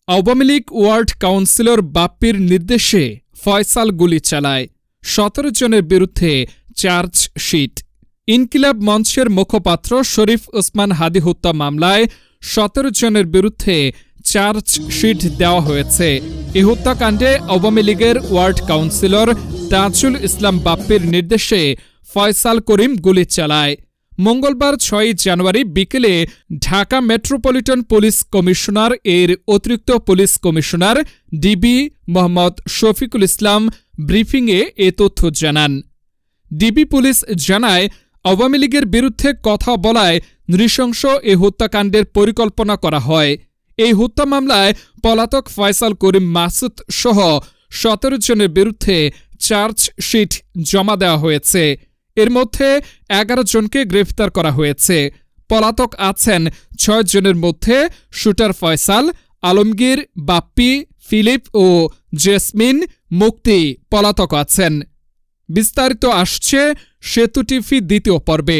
Awami League ward councillor বাপ্পির নির্দেশে ফয়সাল গুলি চালায়, ১৭ জনের বিরুদ্ধে চার্জশিট। ইনকিলাব মঞ্চের মুখপাত্র শরীফ ওসমান হাদী হত্যা মামলায় ১৭ জনের বিরুদ্ধে চার্জশিট দেওয়া হয়েছে। এ হত্যাকাণ্ডে আওয়ামী লীগের ওয়ার্ড কাউন্সিলর তাজুল ইসলাম বাপ্পির নির্দেশে ফয়সাল করিম গুলি চালায়। মঙ্গলবার ৬ জানুয়ারি বিকেলে ঢাকা মেট্রোপলিটন পুলিশ কমিশনার এর অতিরিক্ত police commissioner DB Mohammad Shafiqul Islam ব্রিফিংয়ে এ তথ্য জানান। ডিবি পুলিশ জানায়, আওয়ামী লীগের বিরুদ্ধে কথা বলায় নৃশংস এ হত্যাকাণ্ডের পরিকল্পনা করা হয়। এই হত্যা মামলায় পলাতক ফয়সাল করিম মাসুদ সহ ১৭ জনের বিরুদ্ধে চার্জশিট জমা দেওয়া হয়েছে। এর মধ্যে ১১ জনকে গ্রেফতার করা হয়েছে। পলাতক আছেন ৬ জনের মধ্যে শুটার ফয়সাল, আলমগীর, বাপ্পি, ফিলিপ ও জেসমিন মুক্তি পলাতক আছেন। বিস্তারিত আসছে সেতু টিভি দ্বিতীয় পর্বে।